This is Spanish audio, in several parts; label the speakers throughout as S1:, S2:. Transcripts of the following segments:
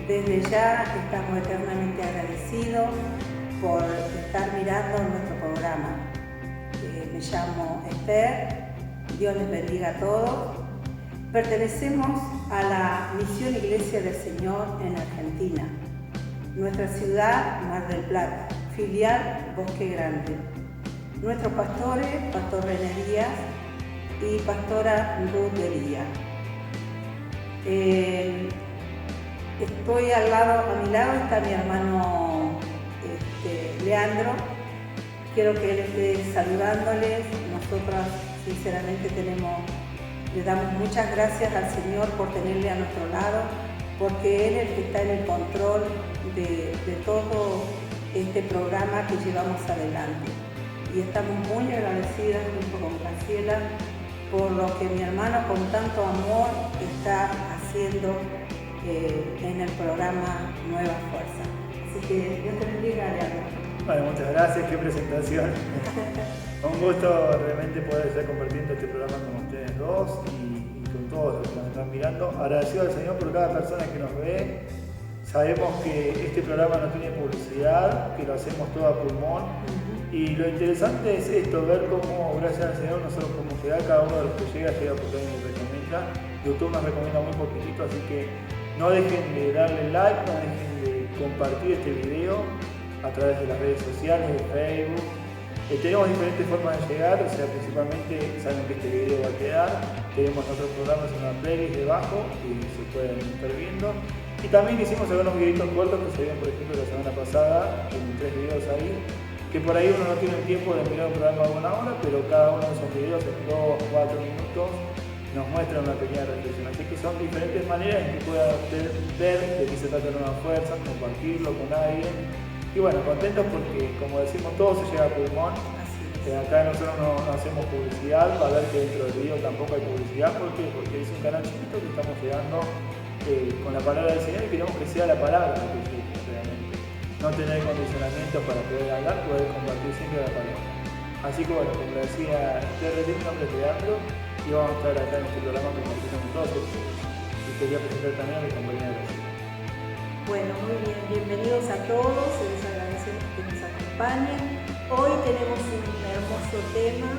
S1: Desde ya estamos eternamente agradecidos por estar mirando nuestro programa. Me llamo Esther, Dios les bendiga a todos. Pertenecemos a la Misión Iglesia del Señor en Argentina, nuestra ciudad Mar del Plata, filial Bosque Grande. Nuestros pastores, Pastor René Díaz y Pastora Ruth de Díaz. Estoy a mi lado está mi hermano Leandro. Quiero que él esté saludándoles. Nosotras sinceramente le damos muchas gracias al Señor por tenerle a nuestro lado, porque Él es el que está en el control de todo este programa que llevamos adelante. Y estamos muy agradecidas junto con Graciela por lo que mi hermano con tanto amor está haciendo en el programa Nueva Fuerza. Así que Dios te bendiga, Leandro.
S2: Bueno, muchas gracias, qué presentación. Un gusto realmente poder estar compartiendo este programa con ustedes dos y con todos los que nos están mirando. Agradecido al Señor por cada persona que nos ve. Sabemos que este programa no tiene publicidad, que lo hacemos todo a pulmón. Y lo interesante es esto, ver cómo, gracias al Señor, nosotros como ciudad, cada uno de los que llega porque alguien nos recomienda. YouTube nos recomienda muy poquitito, así que no dejen de darle like, no dejen de compartir este video a través de las redes sociales, de Facebook. Tenemos diferentes formas de llegar, o sea, principalmente saben que este video va a quedar. Tenemos otros programas en una playlist debajo y se pueden estar viendo. Y también hicimos algunos videitos cortos que se vieron, por ejemplo, la semana pasada, en 3 videos ahí, que por ahí uno no tiene el tiempo de mirar un programa de 1 hora, pero cada uno de esos videos en 2 o 4 minutos nos muestra una pequeña reflexión. Así que son diferentes maneras en que pueda ver de qué se trata Nueva Fuerza, compartirlo con alguien. Y bueno, contentos porque, como decimos, todo se llega a pulmón. Acá nosotros no hacemos publicidad, va a ver que dentro del video tampoco hay publicidad. ¿Por qué? Porque es un canal chiquito que estamos llegando con la palabra del Señor y queremos que sea la palabra lo que llegue realmente. No tener condicionamientos para poder hablar, poder compartir siempre la palabra. Así que bueno, como decía, mi nombre es Leandro y vamos a estar acá en este programa compartiendo con todos ustedes. Y quería presentar también a mi compañera Graciela.
S3: Bueno, muy bien, bienvenidos a todos, les agradecemos que nos acompañen. Hoy tenemos un hermoso tema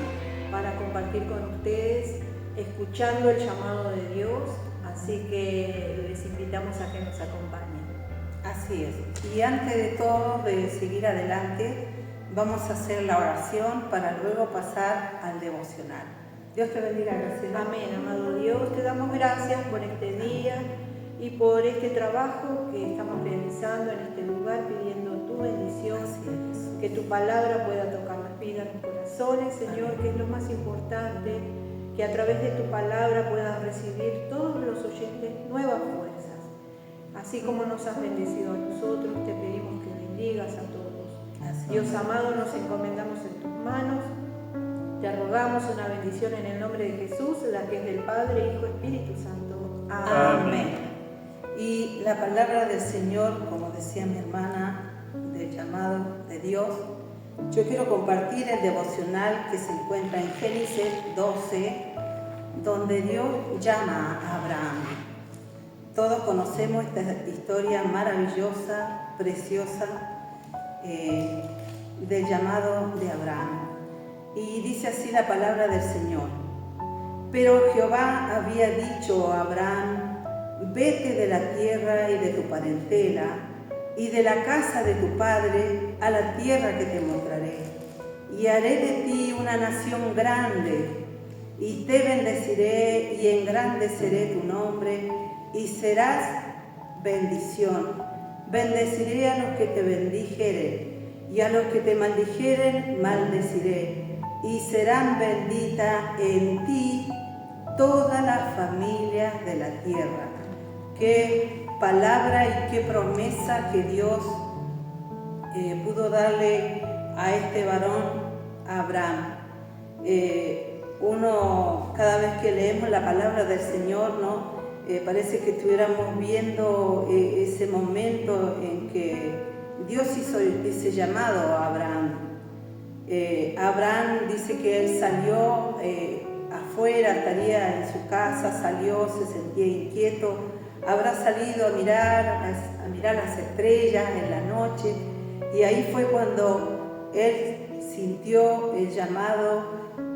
S3: para compartir con ustedes, escuchando el llamado de Dios, así que les invitamos a que nos acompañen.
S1: Así es. Y antes de todo, de seguir adelante, vamos a hacer la oración para luego pasar al devocional. Dios te bendiga, Graciela.
S3: Amén, amado Dios, te damos gracias por este día y por este trabajo que estamos realizando en este lugar, pidiendo tu bendición, que tu palabra pueda tocar las vidas, los corazones, Señor, que es lo más importante, que a través de tu palabra puedan recibir todos los oyentes nuevas fuerzas. Así como nos has bendecido a nosotros, te pedimos que bendigas a todos. Dios amado, nos encomendamos en tus manos. Te rogamos una bendición en el nombre de Jesús, la que es del Padre, Hijo, Espíritu Santo.
S1: Amén. Y la palabra del Señor, como decía mi hermana, del llamado de Dios, yo quiero compartir el devocional que se encuentra en Génesis 12, donde Dios llama a Abraham. Todos conocemos esta historia maravillosa, preciosa, del llamado de Abraham. Y dice así la palabra del Señor. Pero Jehová había dicho a Abraham: vete de la tierra y de tu parentela y de la casa de tu padre a la tierra que te mostraré, y haré de ti una nación grande, y te bendeciré y engrandeceré tu nombre, y serás bendición. Bendeciré a los que te bendijeren, y a los que te maldijeren maldeciré, y serán benditas en ti todas las familias de la tierra. Qué palabra y qué promesa que Dios pudo darle a este varón, a Abraham. Uno, cada vez que leemos la palabra del Señor, ¿no? Parece que estuviéramos viendo ese momento en que Dios hizo ese llamado a Abraham. Abraham dice que él salió afuera, estaría en su casa, salió, se sentía inquieto, habrá salido a mirar las estrellas en la noche, y ahí fue cuando él sintió el llamado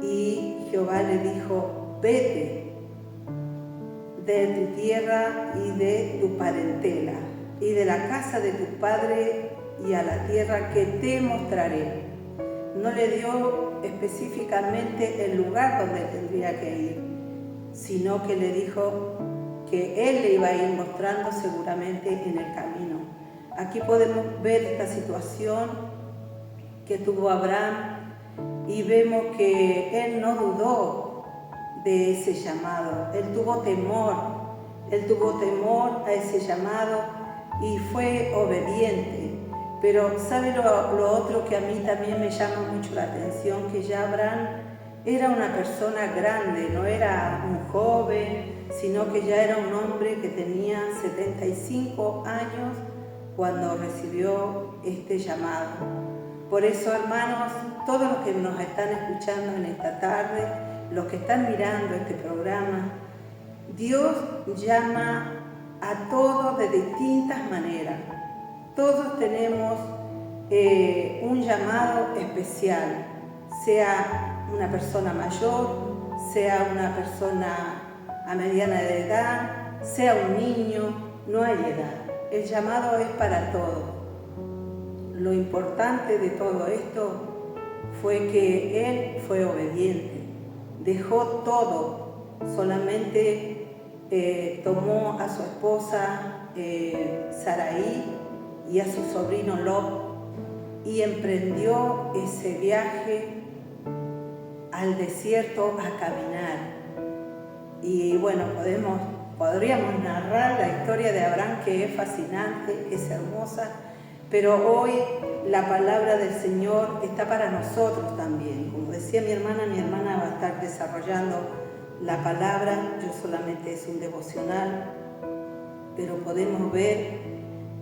S1: y Jehová le dijo: vete de tu tierra y de tu parentela y de la casa de tu padre y a la tierra que te mostraré. No le dio específicamente el lugar donde tendría que ir, sino que le dijo que él le iba a ir mostrando seguramente en el camino. Aquí podemos ver esta situación que tuvo Abraham y vemos que él no dudó de ese llamado. Él tuvo temor a ese llamado y fue obediente. Pero ¿sabe lo otro que a mí también me llama mucho la atención? Que ya Abraham era una persona grande, no era un joven, sino que ya era un hombre que tenía 75 años cuando recibió este llamado. Por eso, hermanos, todos los que nos están escuchando en esta tarde, los que están mirando este programa, Dios llama a todos de distintas maneras. Todos tenemos un llamado especial, sea una persona mayor, sea una persona a mediana de edad, sea un niño, no hay edad. El llamado es para todos. Lo importante de todo esto fue que él fue obediente, dejó todo, solamente tomó a su esposa Saraí y a su sobrino Lot y emprendió ese viaje al desierto a caminar. Y bueno, podríamos narrar la historia de Abraham, que es fascinante, es hermosa, pero hoy la palabra del Señor está para nosotros también. Como decía mi hermana va a estar desarrollando la palabra, yo solamente es un devocional, pero podemos ver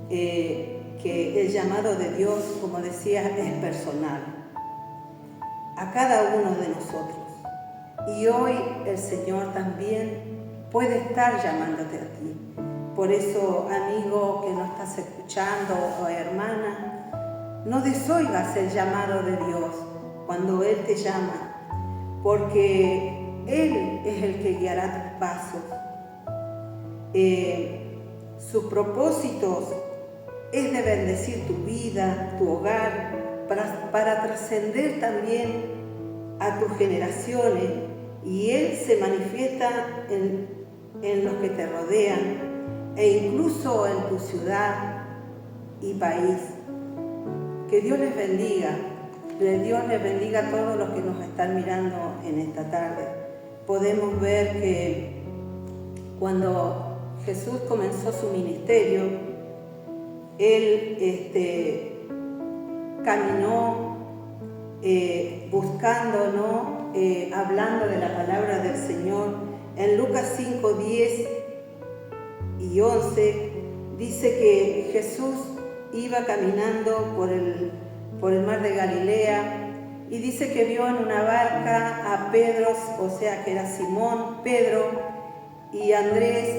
S1: que el llamado de Dios, como decía, es personal a cada uno de nosotros. Y hoy el Señor también puede estar llamándote a ti. Por eso, amigo que no estás escuchando o hermana, no desoigas el llamado de Dios cuando Él te llama, porque Él es el que guiará tus pasos. Sus propósitos es de bendecir tu vida, tu hogar, para trascender también a tus generaciones, y Él se manifiesta en los que te rodean e incluso en tu ciudad y país. Que Dios les bendiga, Dios les bendiga a todos los que nos están mirando en esta tarde. Podemos ver que cuando Jesús comenzó su ministerio, Él caminó buscando, ¿no? Hablando de la palabra del Señor. En Lucas 5, 10 y 11 dice que Jesús iba caminando por el mar de Galilea, y dice que vio en una barca a Pedro, o sea que era Simón, Pedro y Andrés,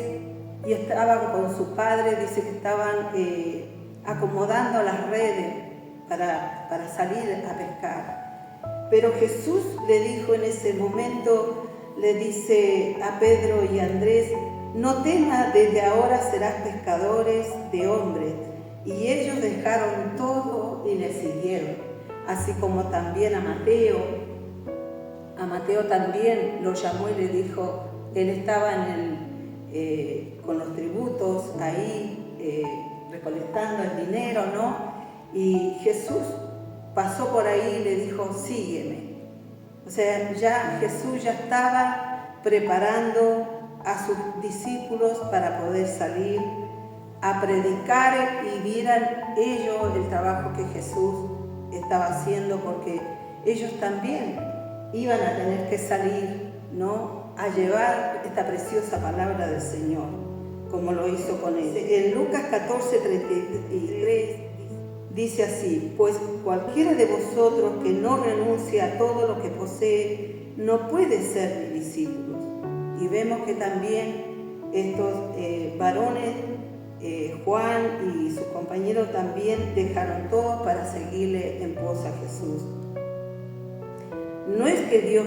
S1: y estaban con su padre. Dice que estaban acomodando las redes para salir a pescar. Pero Jesús le dijo en ese momento, le dice a Pedro y a Andrés: no temas, desde ahora serás pescadores de hombres. Y ellos dejaron todo y le siguieron. Así como también a Mateo también lo llamó y le dijo, él estaba con los tributos ahí, recolectando el dinero, ¿no? Y Jesús pasó por ahí y le dijo, sígueme. O sea, ya Jesús ya estaba preparando a sus discípulos para poder salir a predicar, y vieran ellos el trabajo que Jesús estaba haciendo, porque ellos también iban a tener que salir, ¿no?, a llevar esta preciosa palabra del Señor, como lo hizo con él. En Lucas 14, 33 dice así: pues cualquiera de vosotros que no renuncie a todo lo que posee no puede ser mi discípulo. Y vemos que también estos varones, Juan y su compañero también dejaron todo para seguirle en pos a Jesús. No es que Dios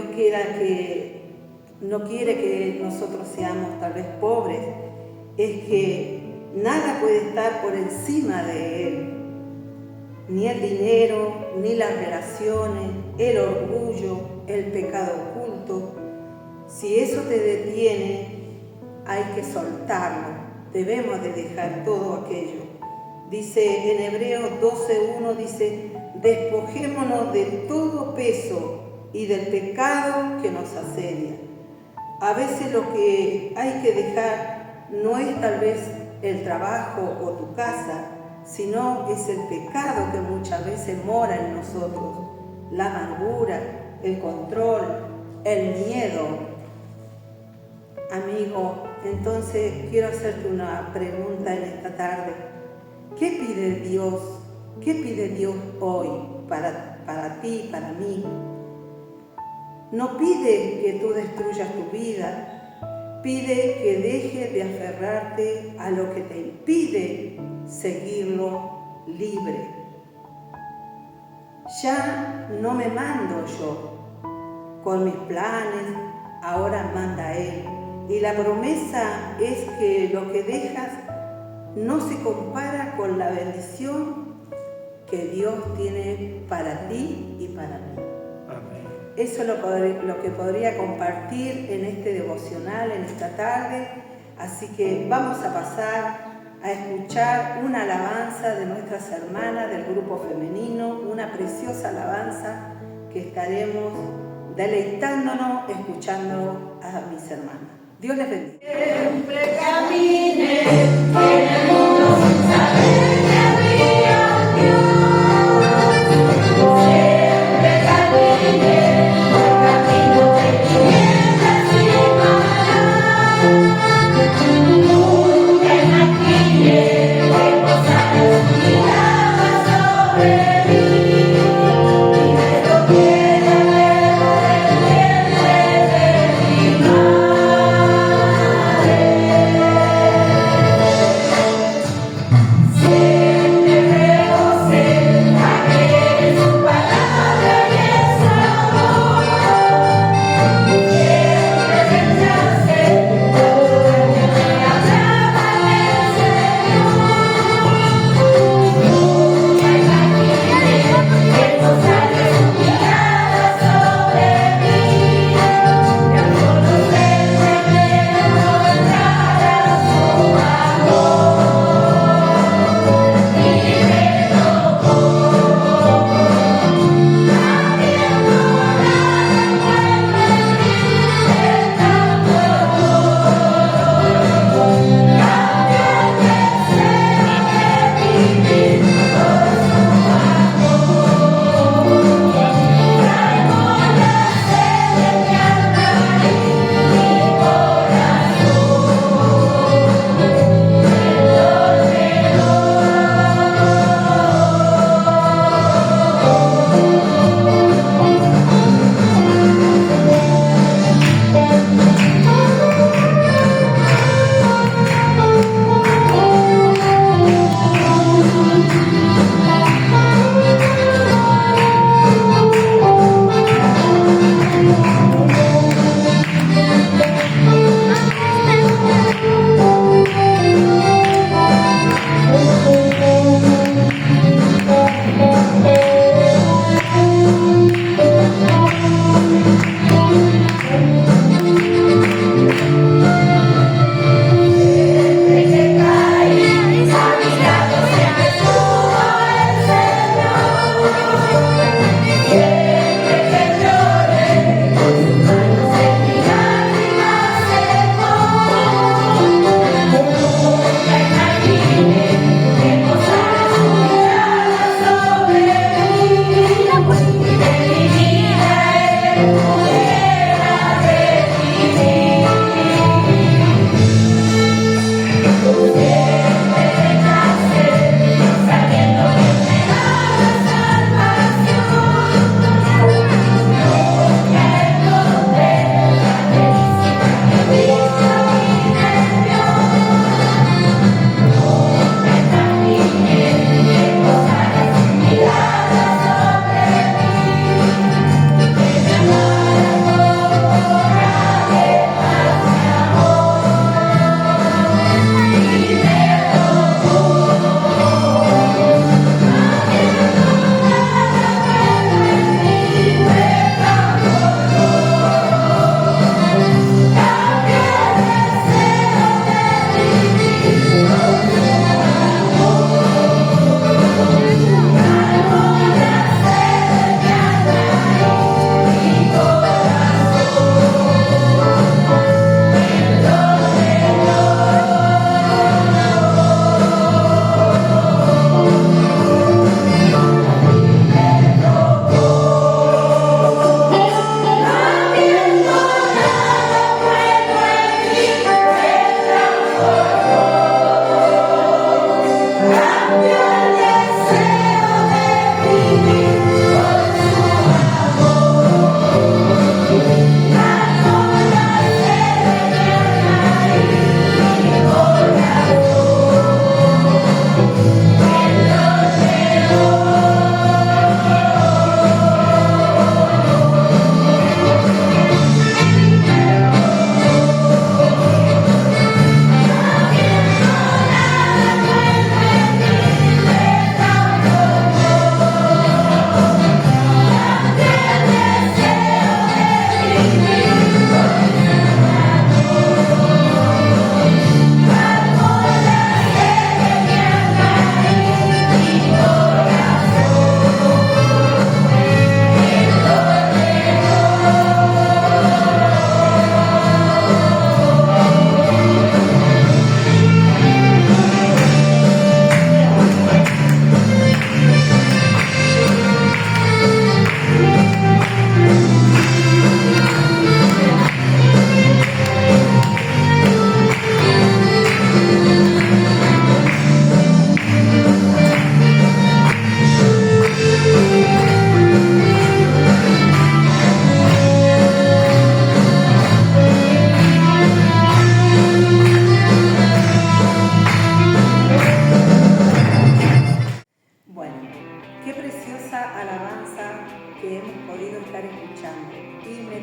S1: no quiere que nosotros seamos tal vez pobres, es que nada puede estar por encima de Él. Ni el dinero, ni las relaciones, el orgullo, el pecado oculto. Si eso te detiene, hay que soltarlo. Debemos de dejar todo aquello. Dice en Hebreos 12:1, dice, despojémonos de todo peso y del pecado que nos asedia. A veces lo que hay que dejar no es tal vez el trabajo o tu casa, sino es el pecado que muchas veces mora en nosotros, la amargura, el control, el miedo. Amigo, entonces quiero hacerte una pregunta en esta tarde. ¿Qué pide Dios? ¿Qué pide Dios hoy para ti, para mí? No pide que tú destruyas tu vida, pide que dejes de aferrarte a lo que te impide seguirlo libre. Ya no me mando yo con mis planes, ahora manda Él. Y la promesa es que lo que dejas no se compara con la bendición que Dios tiene para ti y para mí.
S2: Amén.
S1: Eso es lo que podría compartir en este devocional, en esta tarde. Así que vamos a pasar a escuchar una alabanza de nuestras hermanas del grupo femenino, una preciosa alabanza que estaremos deleitándonos escuchando a mis hermanas. Dios les bendiga.
S4: Siempre camine en el mundo sin saber que había Dios. Siempre camine por caminos de tinieblas y maldad. Nunca imagine que posará su mirada sobre mí. Y me lo quiera ver por el vientre de mi madre.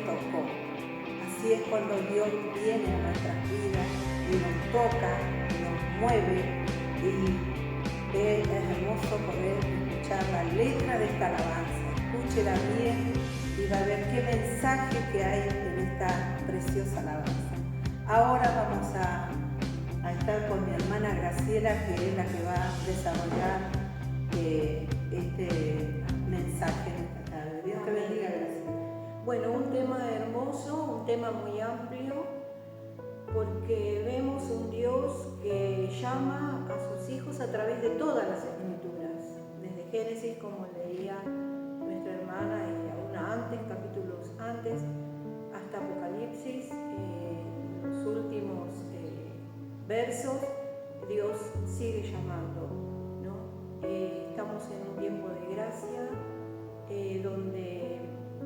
S1: tocó. Así es cuando Dios viene a nuestras vidas y nos toca, nos mueve, y es hermoso poder escuchar la letra de esta alabanza. Escúchela bien y va a ver qué mensaje que hay en esta preciosa alabanza. Ahora vamos a estar con mi hermana Graciela, que es la que va a desarrollar este mensaje en esta tarde. Dios te bendiga, Graciela.
S3: Bueno, un tema hermoso, un tema muy amplio, porque vemos un Dios que llama a sus hijos a través de todas las escrituras, desde Génesis, como leía nuestra hermana, y aún antes, capítulos antes, hasta Apocalipsis, los últimos versos. Dios sigue llamando, ¿no? Estamos en un tiempo de gracia, donde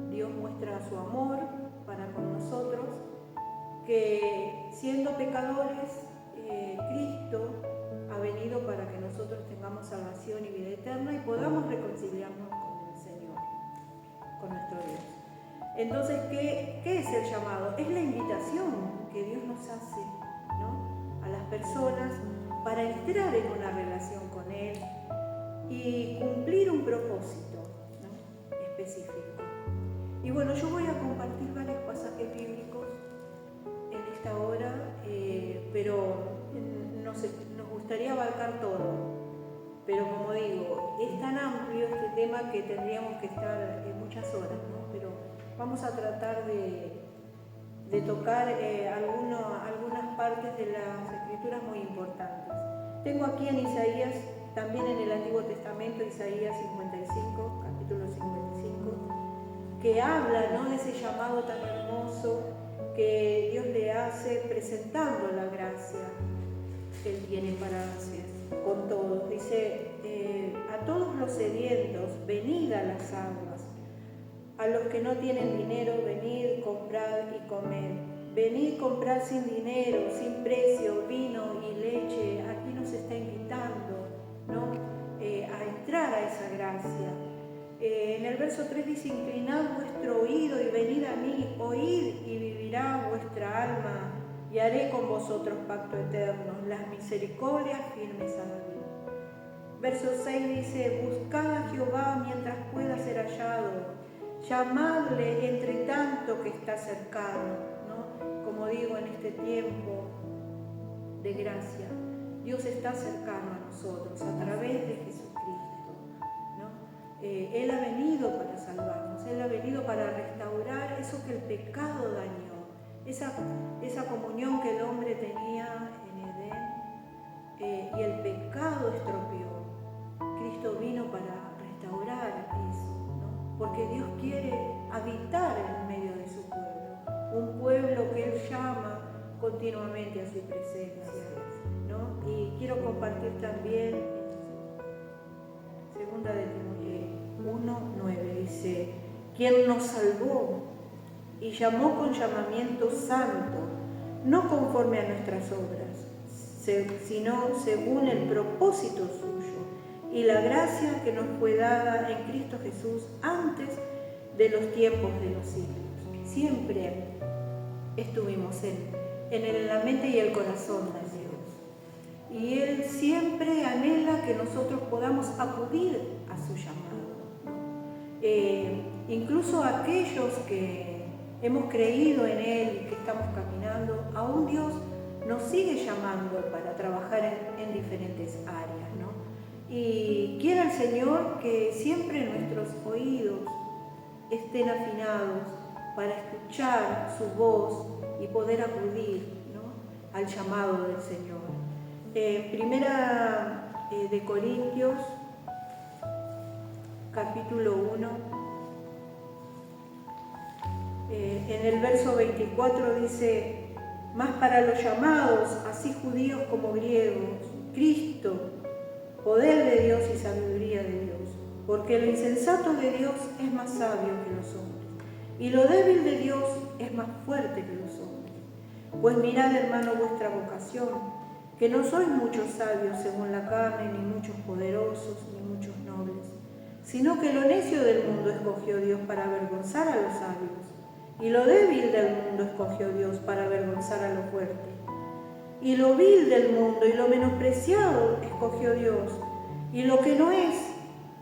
S3: Dios muestra su amor para con nosotros, que siendo pecadores, Cristo ha venido para que nosotros tengamos salvación y vida eterna y podamos reconciliarnos con el Señor, con nuestro Dios. Entonces, ¿qué es el llamado? Es la invitación que Dios nos hace, ¿no?, a las personas para entrar en una relación con Él y cumplir un propósito, ¿no?, específico. Y bueno, yo voy a compartir varios pasajes bíblicos en esta hora, pero nos gustaría abarcar todo. Pero como digo, es tan amplio este tema que tendríamos que estar muchas horas, ¿no? Pero vamos a tratar de tocar algunas partes de las escrituras muy importantes. Tengo aquí en Isaías, también en el Antiguo Testamento, Isaías 55, capítulo 55, que habla, ¿no?, de ese llamado tan hermoso que Dios le hace presentando la gracia que Él tiene para hacer con todos. Dice, a todos los sedientos, venid a las aguas. A los que no tienen dinero, venid, comprad y comed. Venid, comprad sin dinero, sin precio, vino y leche. Aquí nos está invitando, ¿no?, a entrar a esa gracia. En el verso 3 dice, inclinad vuestro oído y venid a mí, oíd y vivirá vuestra alma, y haré con vosotros pacto eterno, las misericordias firmes a David. Verso 6 dice, buscad a Jehová mientras pueda ser hallado, llamadle entre tanto que está cercano, ¿no? Como digo, en este tiempo de gracia, Dios está cercano a nosotros a través de Jesucristo. Él ha venido para salvarnos, Él ha venido para restaurar eso que el pecado dañó, esa comunión que el hombre tenía en Edén, y el pecado estropeó. Cristo vino para restaurar eso, ¿no? Porque Dios quiere habitar en medio de su pueblo, un pueblo que Él llama continuamente a su presencia, ¿no? Y quiero compartir también segunda de Timoteo 1:9, dice, quien nos salvó y llamó con llamamiento santo, no conforme a nuestras obras, sino según el propósito suyo y la gracia que nos fue dada en Cristo Jesús antes de los tiempos de los siglos. Siempre estuvimos en la mente y el corazón de Dios. Y Él siempre anhela que nosotros podamos acudir a su llamado, ¿no? Incluso aquellos que hemos creído en Él y que estamos caminando, aún Dios nos sigue llamando para trabajar en diferentes áreas, ¿no? Y quiera el Señor que siempre nuestros oídos estén afinados para escuchar su voz y poder acudir, ¿no?, al llamado del Señor. Primera de Corintios, capítulo 1, en el verso 24 dice, mas para los llamados, así judíos como griegos, Cristo, poder de Dios y sabiduría de Dios, porque lo insensato de Dios es más sabio que los hombres, y lo débil de Dios es más fuerte que los hombres. Pues mirad, hermano, vuestra vocación, que no sois muchos sabios según la carne, ni muchos poderosos, ni muchos nobles, sino que lo necio del mundo escogió Dios para avergonzar a los sabios, Y lo débil del mundo escogió Dios para avergonzar a lo fuerte. Y lo vil del mundo y lo menospreciado escogió Dios. Y lo que no es,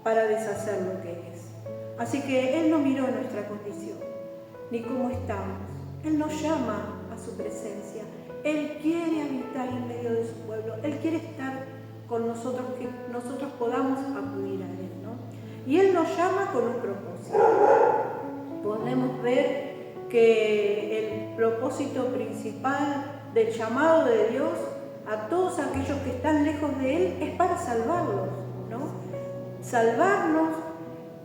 S3: para deshacer lo que es. Así que Él no miró nuestra condición, ni cómo estamos. Él nos llama a su presencia. Él quiere habitar en medio de su pueblo. Él quiere estar con nosotros, que nosotros podamos acudir a Él, ¿no? Y Él nos llama con un propósito. Podemos ver que el propósito principal del llamado de Dios a todos aquellos que están lejos de Él es para salvarlos, ¿no? Salvarnos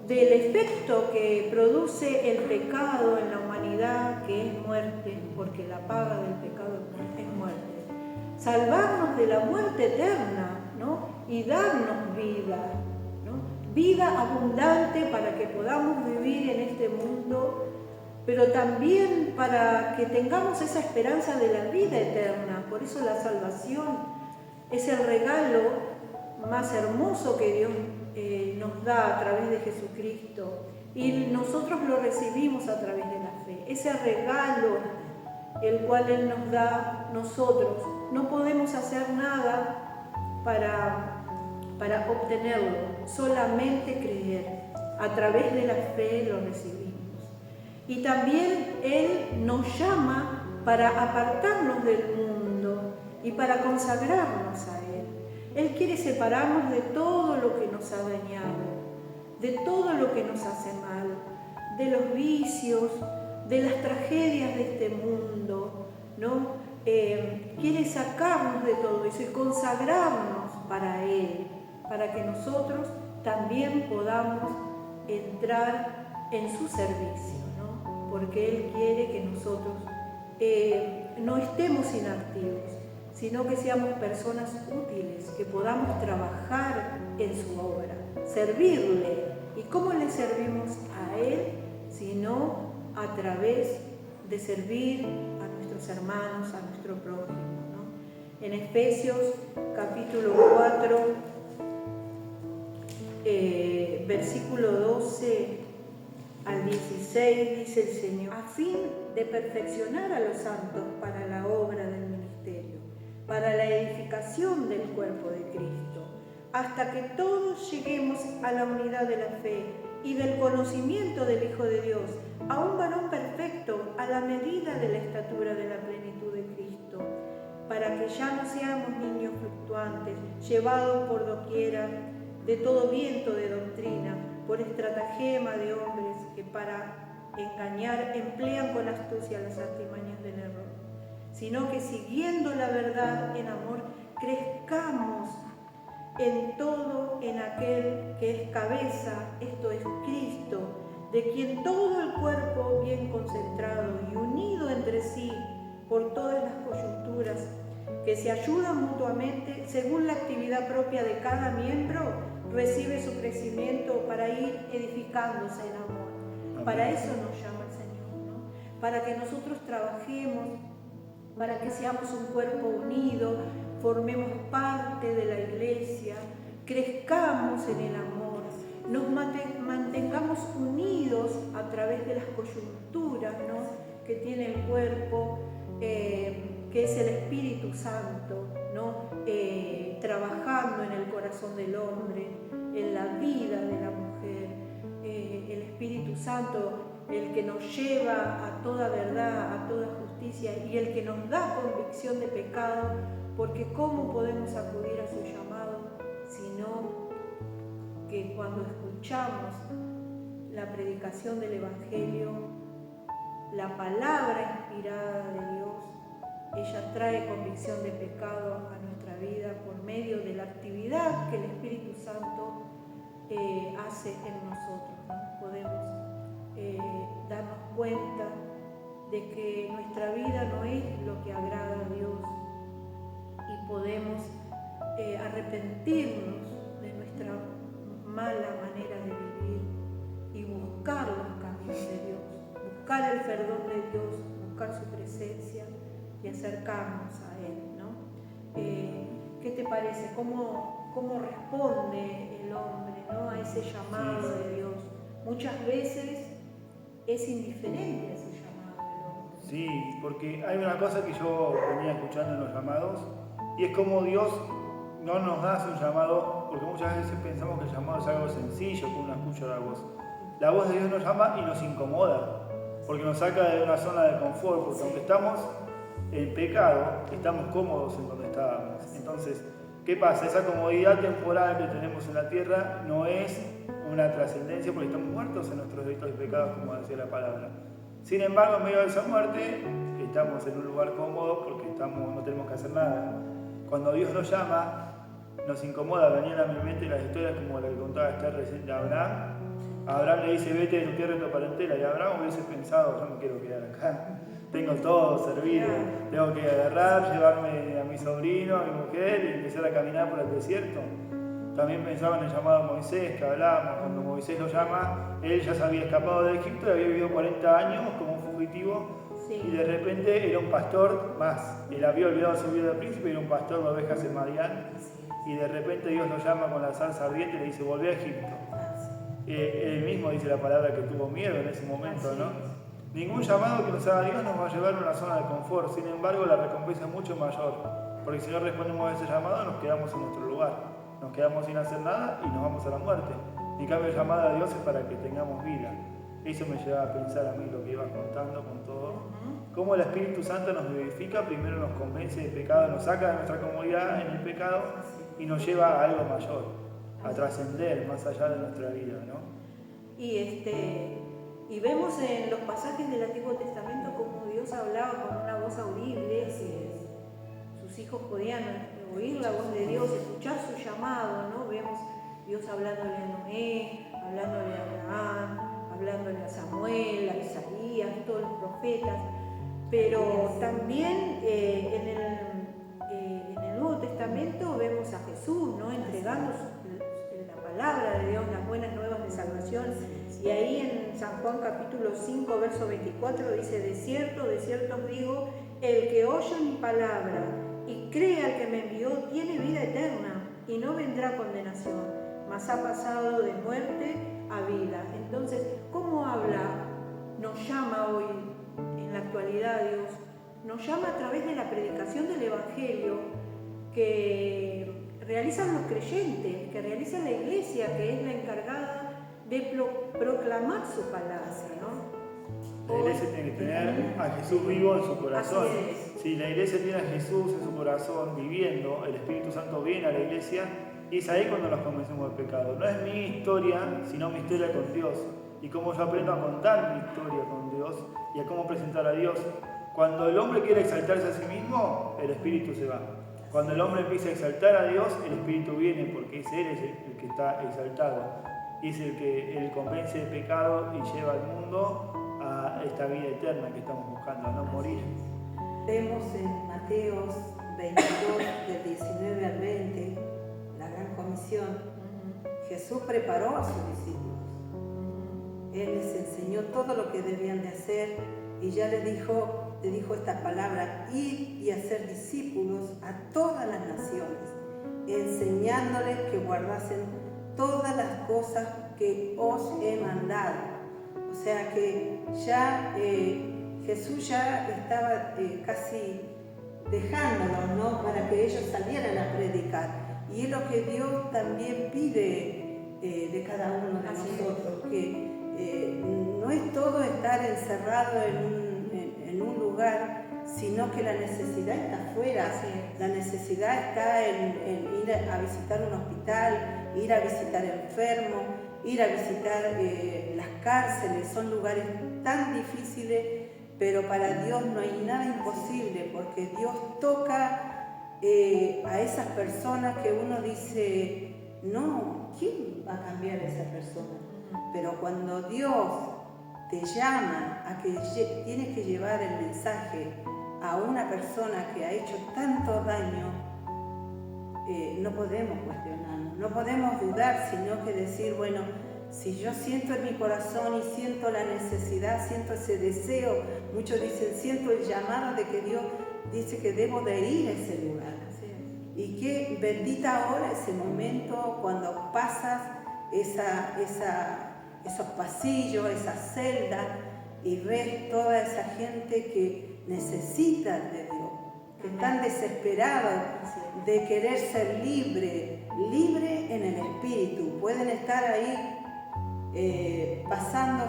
S3: del efecto que produce el pecado en la humanidad, que es muerte, porque la paga del pecado es muerte. Salvarnos de la muerte eterna, ¿no? Y darnos vida, ¿no? Vida abundante para que podamos vivir en este mundo, pero también para que tengamos esa esperanza de la vida eterna. Por eso la salvación es el regalo más hermoso que Dios nos da a través de Jesucristo, y nosotros lo recibimos a través de la fe. Ese regalo el cual Él nos da, nosotros no podemos hacer nada para obtenerlo, solamente creer. A través de la fe lo recibimos. Y también Él nos llama para apartarnos del mundo y para consagrarnos a Él. Él quiere separarnos de todo lo que nos ha dañado, de todo lo que nos hace mal, de los vicios, de las tragedias de este mundo, ¿no? Quiere sacarnos de todo eso y consagrarnos para Él, para que nosotros también podamos entrar en su servicio, ¿no? Porque Él quiere que nosotros no estemos inactivos, sino que seamos personas útiles, que podamos trabajar en su obra, servirle. ¿Y cómo le servimos a Él? Sino a través de servir a nuestros hermanos, a nuestro prójimo, ¿no? En Efesios capítulo 4, versículo 12 al 16, dice el Señor: a fin de perfeccionar a los santos para la obra del ministerio, para la edificación del cuerpo de Cristo, hasta que todos lleguemos a la unidad de la fe y del conocimiento del Hijo de Dios, a un varón perfecto, a la medida de la estatura de la plenitud de Cristo, para que ya no seamos niños fluctuantes, llevados por doquiera de todo viento de doctrina, por estratagema de hombres que para engañar emplean con astucia las artimañas del error, sino que siguiendo la verdad en amor, crezcamos en todo en aquel que es cabeza, esto es Cristo, de quien todo el cuerpo bien concentrado y unido entre sí por todas las coyunturas, que se ayudan mutuamente según la actividad propia de cada miembro, recibe su crecimiento para ir edificándose en amor. Para eso nos llama el Señor, ¿no? Para que nosotros trabajemos, para que seamos un cuerpo unido, formemos parte de la iglesia, crezcamos en el amor, nos mantengamos unidos a través de las coyunturas, ¿no? Que tiene el cuerpo, que es el Espíritu Santo, ¿no? Trabajando en el corazón del hombre, en la vida de la mujer, el Espíritu Santo, el que nos lleva a toda verdad, a toda justicia, y el que nos da convicción de pecado, porque ¿cómo podemos acudir a su llamado sino que cuando escuchamos la predicación del Evangelio, la palabra inspirada de Dios, ella trae convicción de pecado a nuestra vida por medio de la actividad que el Espíritu Santo hace en nosotros, ¿no? Podemos darnos cuenta de que nuestra vida no es lo que agrada a Dios, y podemos arrepentirnos de nuestra mala manera de vivir y buscar los caminos de Dios, buscar el perdón de Dios, buscar su presencia y acercarnos a Él, ¿no? ¿Qué te parece? ¿Cómo responde el hombre, ¿no? A ese llamado de Dios? Muchas veces es indiferente a ese llamado.
S2: Sí, porque hay una cosa que yo venía escuchando en los llamados, y es como Dios no nos da un llamado, porque muchas veces pensamos que el llamado es algo sencillo, que uno escucha la voz. La voz de Dios nos llama y nos incomoda, porque nos saca de una zona de confort, porque aunque estamos en pecado, estamos cómodos en donde estábamos. Entonces, ¿qué pasa? Esa comodidad temporal que tenemos en la tierra no es una trascendencia porque estamos muertos en nuestros delitos y pecados, como decía la palabra. Sin embargo, en medio de esa muerte, estamos en un lugar cómodo porque no tenemos que hacer nada. Cuando Dios nos llama, nos incomoda. Venían a mi mente las historias como la que contaba Esther recién de Abraham. A Abraham le dice, vete de tu tierra y tu parentela. Y Abraham hubiese pensado, yo me quiero quedar acá. Tengo todo servido. Tengo que agarrar, llevarme a mi sobrino, a mi mujer y empezar a caminar por el desierto. También pensaba en el llamado a Moisés, que hablábamos. Cuando Moisés lo llama, él ya se había escapado de Egipto y había vivido 40 años como un fugitivo. Sí. Y de repente era un pastor más. Él había olvidado su vida de príncipe, era un pastor de ovejas en Madián. Y de repente Dios lo llama con la salsa ardiente y le dice, volvé a Egipto. Él mismo dice la palabra que tuvo miedo en ese momento, ¿no? Ningún llamado que nos haga Dios nos va a llevar a una zona de confort. Sin embargo, la recompensa es mucho mayor. Porque si no respondemos a ese llamado, nos quedamos en nuestro lugar. Nos quedamos sin hacer nada y nos vamos a la muerte. En cambio, el llamado a Dios es para que tengamos vida. Eso me lleva a pensar a mí lo que ibas contando con todo. Cómo el Espíritu Santo nos vivifica, primero nos convence de pecado, nos saca de nuestra comodidad en el pecado y nos lleva a algo mayor, a trascender más allá de nuestra vida, ¿no?
S3: Y vemos en los pasajes del Antiguo Testamento como Dios hablaba con una voz audible, sus hijos podían oír la voz de Dios, escuchar su llamado, ¿no? Vemos Dios hablándole a Noé, hablándole a Abraham, hablándole a Samuel, a Isaías, todos los profetas, pero también en el Nuevo Testamento vemos a Jesús, ¿no? Entregando la palabra de Dios, las buenas nuevas de salvación. Y ahí en San Juan capítulo 5, verso 24 dice, de cierto os digo, el que oye mi palabra y cree al que me envió tiene vida eterna y no vendrá condenación, mas ha pasado de muerte a vida. Entonces, ¿cómo habla? Nos llama hoy, en la actualidad, Dios. Nos llama a través de la predicación del Evangelio que realizan los creyentes, que realiza la Iglesia, que es la encargada de proclamar su palabra, ¿no?
S2: La Iglesia tiene que tener a Jesús vivo en su corazón. Si la Iglesia tiene a Jesús en su corazón viviendo, el Espíritu Santo viene a la Iglesia y es ahí cuando nos convencemos del pecado. No es mi historia, sino mi historia con Dios. Y cómo yo aprendo a contar mi historia con Dios y a cómo presentar a Dios. Cuando el hombre quiere exaltarse a sí mismo, el Espíritu se va. Cuando el hombre empieza a exaltar a Dios, el Espíritu viene porque es Él el que está exaltado. Y es el que Él convence de pecado y lleva al mundo a esta vida eterna que estamos buscando, a no morir.
S1: Vemos en Mateo 22, del 19 al 20, la gran comisión. Jesús preparó a sus discípulos. Él les enseñó todo lo que debían de hacer y ya le dijo esta palabra, ir y hacer discípulos a todas las naciones, enseñándoles que guardasen todas las cosas que os he mandado. O sea que ya Jesús ya estaba casi dejándolos, ¿no? Para que ellos salieran a predicar. Y es lo que Dios también pide de cada uno de nosotros, que no es todo estar encerrado en un lugar, sino que la necesidad está afuera. La necesidad está en ir a visitar un hospital, ir a visitar enfermos, ir a visitar las cárceles. Son lugares tan difíciles, pero para Dios no hay nada imposible, porque Dios toca a esas personas que uno dice, no, ¿quién va a cambiar a esa persona? Pero cuando Dios te llama a que tienes que llevar el mensaje a una persona que ha hecho tanto daño, no podemos cuestionarnos, no podemos dudar, sino que decir, bueno, si yo siento en mi corazón y siento la necesidad, siento ese deseo, muchos dicen, siento el llamado de que Dios dice que debo de ir a ese lugar. Y qué bendita hora ese momento cuando pasas esos pasillos, esas celdas, y ves toda esa gente que necesita de Dios, que están desesperados de querer ser libre en el espíritu. Pueden estar ahí pasando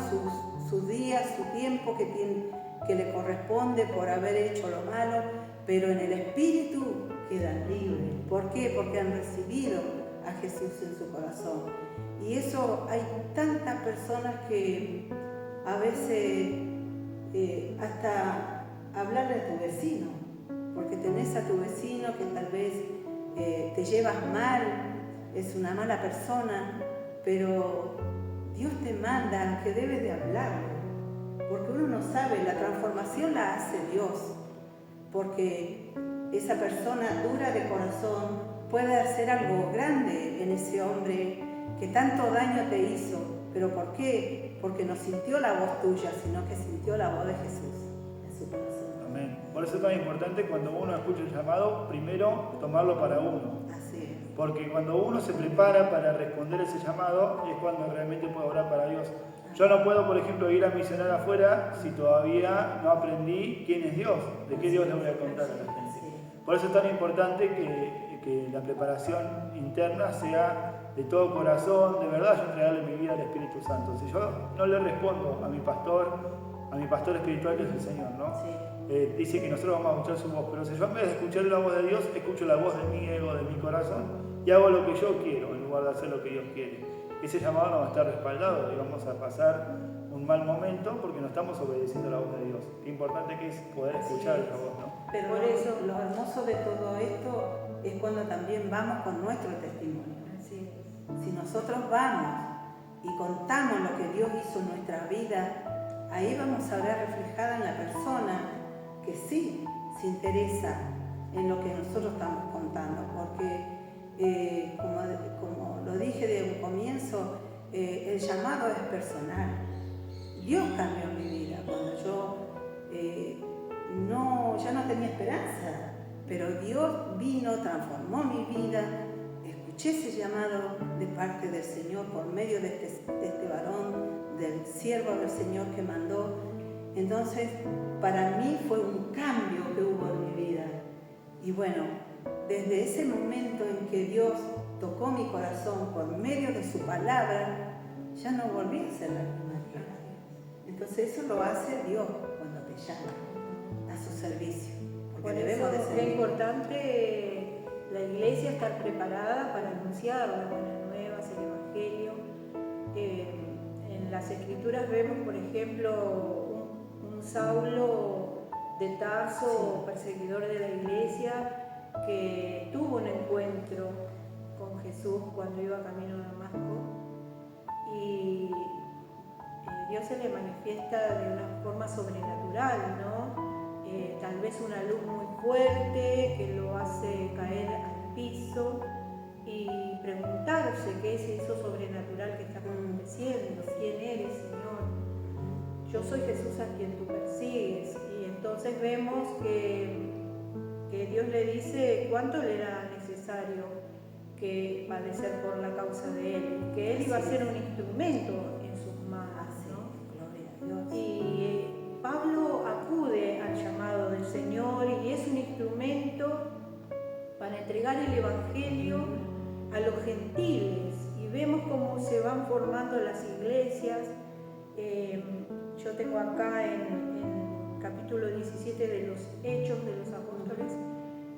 S1: sus días, su tiempo que le corresponde por haber hecho lo malo, pero en el espíritu quedan libres. ¿Por qué? Porque han recibido a Jesús en su corazón. Y eso hay tantas personas que a veces hasta hablarle a tu vecino, porque tenés a tu vecino que tal vez te llevas mal, es una mala persona, pero Dios te manda que debes de hablarle, porque uno no sabe, la transformación la hace Dios, porque esa persona dura de corazón puede hacer algo grande en ese hombre que tanto daño te hizo. ¿Pero por qué? Porque no sintió la voz tuya, sino que sintió la voz de Jesús en su corazón.
S2: Amén. Por eso es tan importante cuando uno escucha el llamado, primero tomarlo para uno.
S1: Así es.
S2: Porque cuando uno se prepara para responder ese llamado, es cuando realmente puede orar para Dios. Yo no puedo, por ejemplo, ir a misionar afuera si todavía no aprendí quién es Dios, de qué Dios le voy a contar a la gente. Por eso es tan importante que la preparación interna sea de todo corazón, de verdad, yo entregarle mi vida al Espíritu Santo. Si yo no le respondo a mi pastor espiritual que es el Señor, ¿no?
S1: Sí.
S2: Dice que nosotros vamos a escuchar su voz, pero si yo en vez de escuchar la voz de Dios, escucho la voz de mi ego, de mi corazón, y hago lo que yo quiero en lugar de hacer lo que Dios quiere, ese llamado no va a estar respaldado y vamos a pasar un mal momento porque no estamos obedeciendo la voz de Dios. Qué importante que es poder escuchar esa voz, ¿no?
S1: Pero
S3: Por eso
S1: lo hermoso de todo esto es cuando también vamos con nuestro testimonio.
S3: Así es.
S1: Si nosotros vamos y contamos lo que Dios hizo en nuestra vida, ahí vamos a ver reflejada en la persona que sí se interesa en lo que nosotros estamos contando, porque como lo dije de un comienzo, el llamado es personal. Dios cambió mi vida cuando yo ya no tenía esperanza, pero Dios vino, transformó mi vida. Escuché ese llamado de parte del Señor por medio de este varón, del siervo del Señor que mandó. Entonces, para mí fue un cambio que hubo en mi vida. Y bueno, desde ese momento en que Dios tocó mi corazón por medio de su palabra, ya no volví a ser la misma. Entonces eso lo hace Dios cuando te llama a su servicio. Porque
S3: Por
S1: debemos
S3: eso
S1: de
S3: es
S1: servir.
S3: importante la iglesia estar preparada para anunciar las buenas nuevas, el evangelio. En las escrituras vemos, por ejemplo, un Saulo de Tarso, perseguidor de la iglesia, que tuvo un encuentro con Jesús cuando iba camino a Damasco y Dios se le manifiesta de una forma sobrenatural, ¿no? Tal vez una luz muy fuerte que lo hace caer al piso y preguntarse qué es eso sobrenatural que está aconteciendo, quién eres, Señor. Yo soy Jesús a quien tú persigues. Y entonces vemos que Dios le dice cuánto le era necesario que padecer por la causa de Él, que Él iba a ser un instrumento en sus manos, ¿no?
S1: Gloria a Dios.
S3: Y Pablo acude al llamado del Señor y es un instrumento para entregar el Evangelio a los gentiles. Y vemos cómo se van formando las iglesias. Yo tengo acá en capítulo 17 de los Hechos de los Apóstoles,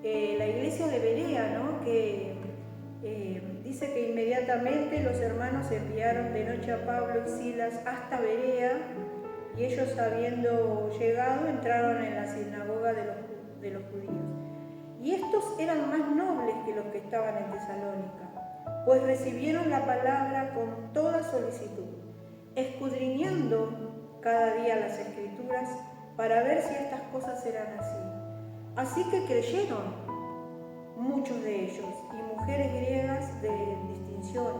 S3: la iglesia de Berea, ¿no? Que dice que inmediatamente los hermanos enviaron de noche a Pablo y Silas hasta Berea, y ellos, habiendo llegado, entraron en la sinagoga de los judíos. Y estos eran más nobles que los que estaban en Tesalónica, pues recibieron la palabra con toda solicitud, escudriñando cada día las Escrituras para ver si estas cosas eran así. Así que creyeron muchos de ellos, y mujeres griegas de distinción,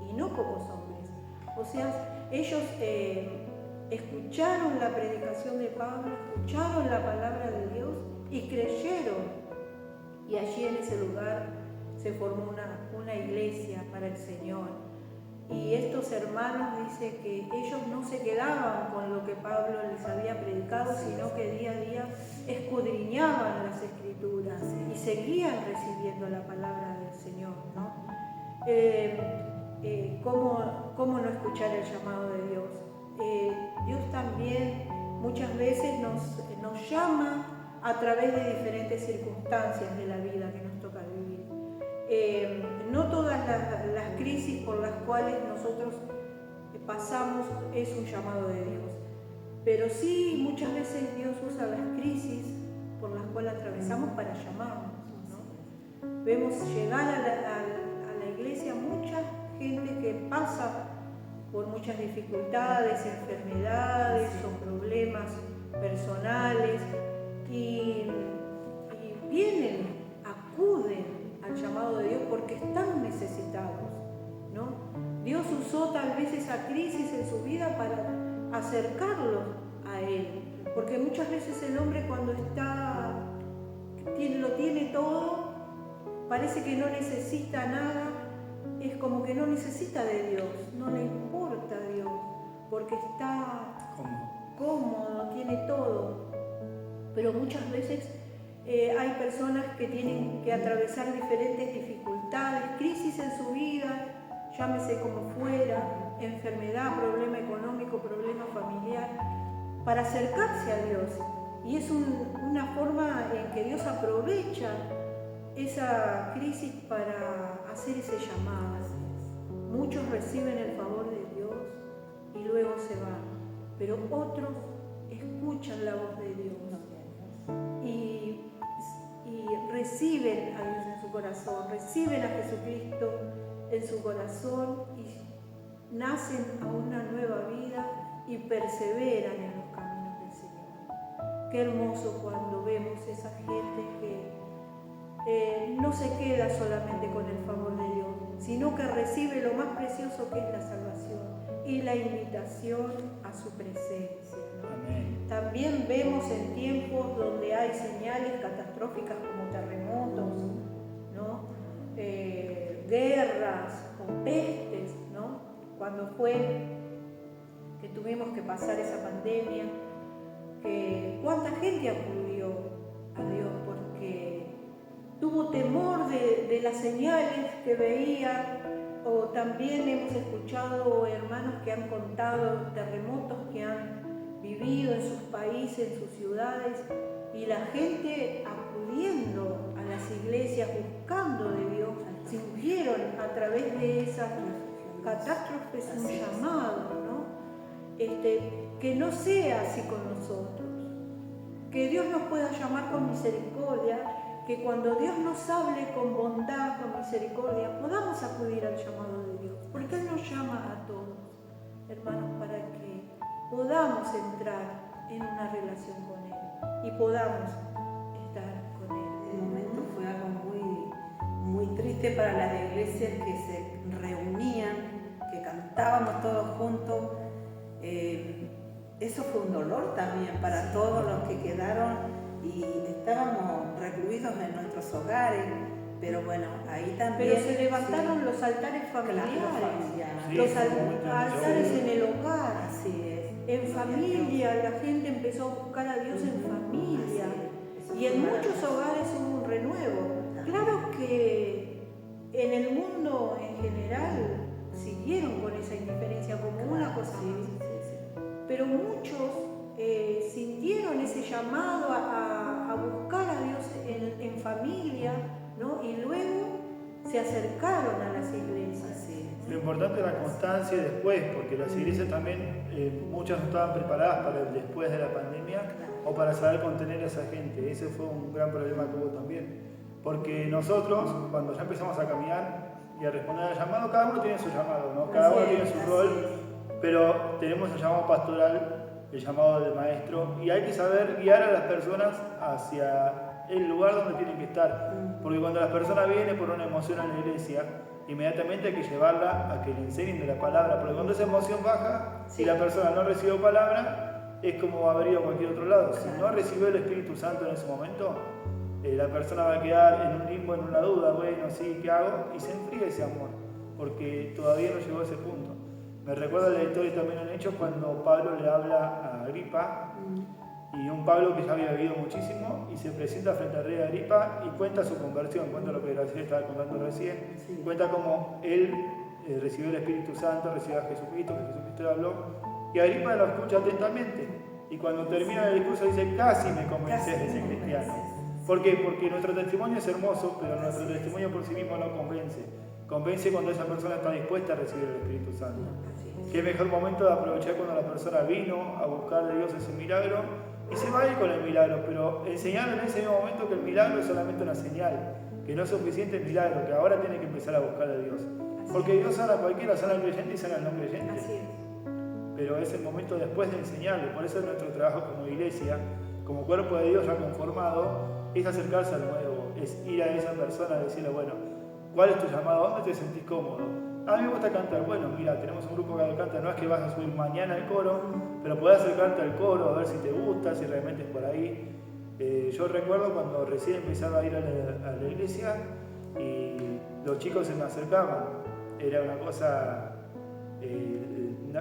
S3: y no pocos hombres. O sea, ellos escucharon la predicación de Pablo, escucharon la palabra de Dios y creyeron. Y allí en ese lugar se formó una iglesia para el Señor. Y estos hermanos dice que ellos no se quedaban con lo que Pablo les había predicado, sino que día a día escudriñaban las Escrituras y seguían recibiendo la palabra del Señor, ¿no? ¿Cómo no escuchar el llamado de Dios? Dios también muchas veces nos llama a través de diferentes circunstancias de la vida que nos toca vivir. No todas las crisis por las cuales nosotros pasamos es un llamado de Dios, pero sí muchas veces Dios usa las crisis por las cuales atravesamos para llamarnos, ¿no? Vemos llegar a la iglesia mucha gente que pasa por muchas dificultades, enfermedades o problemas personales y vienen, acuden al llamado de Dios porque están necesitados, ¿no? Dios usó tal vez esa crisis en su vida para acercarlos a Él, porque muchas veces el hombre cuando lo tiene todo, parece que no necesita nada, es como que no necesita de Dios, no le importa a Dios, porque está cómodo, tiene todo, pero muchas veces hay personas que tienen que atravesar diferentes dificultades, crisis en su vida, llámese como fuera, enfermedad, problema económico, problema familiar, para acercarse a Dios. Y es una forma en que Dios aprovecha esa crisis para hacer ese llamado. Muchos reciben el favor de Dios y luego se van, pero otros escuchan la voz de Dios y reciben a Dios en su corazón, reciben a Jesucristo en su corazón y nacen a una nueva vida y perseveran en los caminos del Señor. Qué hermoso cuando vemos esa gente que no se queda solamente con el favor de Dios, sino que recibe lo más precioso que es la salvación y la invitación a su presencia, ¿no?
S2: Amén.
S3: También vemos en tiempos donde hay señales catastróficas como terremotos, ¿no? Guerras o pestes, ¿no? Cuando fue que tuvimos que pasar esa pandemia, cuánta gente acudió a Dios porque tuvo temor de las señales que veía, o también hemos escuchado hermanos que han contado terremotos que han vivido en sus países, en sus ciudades, y la gente acudiendo a las iglesias buscando de Dios, sintieron a través de esas catástrofes un llamado, ¿no? Que no sea así con nosotros, que Dios nos pueda llamar con misericordia, que cuando Dios nos hable con bondad, con misericordia, podamos acudir al llamado de Dios, porque Él nos llama a todos, hermanos, para que podamos entrar en una relación con Él y podamos estar con Él.
S1: El momento fue algo muy triste para las iglesias que se reunían, que cantábamos todos juntos. Eso fue un dolor también para todos los que quedaron y estábamos recluidos en nuestros hogares, pero bueno, ahí también...
S3: Pero se levantaron los altares familiares, los altares en el hogar,
S1: así es.
S3: En familia, la gente empezó a buscar a Dios en familia y en muchos hogares hubo un renuevo. Claro que en el mundo en general siguieron con esa indiferencia como una cosa más, pero muchos sintieron ese llamado a buscar a Dios en familia, ¿no? Y luego se acercaron a las iglesias.
S2: Lo importante es la constancia después, porque las iglesias también, muchas no estaban preparadas para el después de la pandemia o para saber contener a esa gente. Ese fue un gran problema que hubo también. Porque nosotros, cuando ya empezamos a caminar y a responder al llamado, cada uno tiene su llamado, ¿no? Cada uno tiene su rol, pero tenemos el llamado pastoral, el llamado del maestro, y hay que saber guiar a las personas hacia el lugar donde tienen que estar. Porque cuando las personas vienen por una emoción a la iglesia, inmediatamente hay que llevarla a que le enseñen de la palabra, porque cuando esa emoción baja, si la persona no recibió palabra, es como haber ido a cualquier otro lado. Si no recibió el Espíritu Santo en ese momento, la persona va a quedar en un limbo, en una duda, bueno, sí, ¿qué hago? Y se enfría ese amor, porque todavía no llegó a ese punto. Me recuerda la historia también en Hechos cuando Pablo le habla a Agripa, y un Pablo que ya había vivido muchísimo, y se presenta frente al rey Agripa y cuenta su conversión, cuenta lo que Graciela estaba contando recién, cuenta cómo él recibió el Espíritu Santo, recibió a Jesucristo, que Jesucristo le habló, y Agripa lo escucha atentamente, y cuando termina el discurso dice, casi me convences de ser cristiano. ¿Por qué? Porque nuestro testimonio es hermoso, pero nuestro testimonio por sí mismo no convence. Convence cuando esa persona está dispuesta a recibir el Espíritu Santo. Qué mejor momento de aprovechar cuando la persona vino a buscar de Dios ese milagro y se va a ir con el milagro, pero enseñar en ese mismo momento que el milagro es solamente una señal, que no es suficiente el milagro, que ahora tiene que empezar a buscar a Dios. Porque Dios sana a cualquiera, sana al creyente y sana al no creyente.
S3: Así es.
S2: Pero es el momento después de enseñarle, por eso es nuestro trabajo como iglesia, como cuerpo de Dios ya conformado, es acercarse al nuevo, es ir a esa persona y decirle, bueno, ¿cuál es tu llamado? ¿Dónde te sentís cómodo? A mí me gusta cantar. Bueno, mira, tenemos un grupo que canta, no es que vas a subir mañana al coro, pero podés acercarte al coro a ver si te gusta, si realmente es por ahí. Yo recuerdo cuando recién empezaba a ir a la iglesia y los chicos se me acercaban. Era una cosa...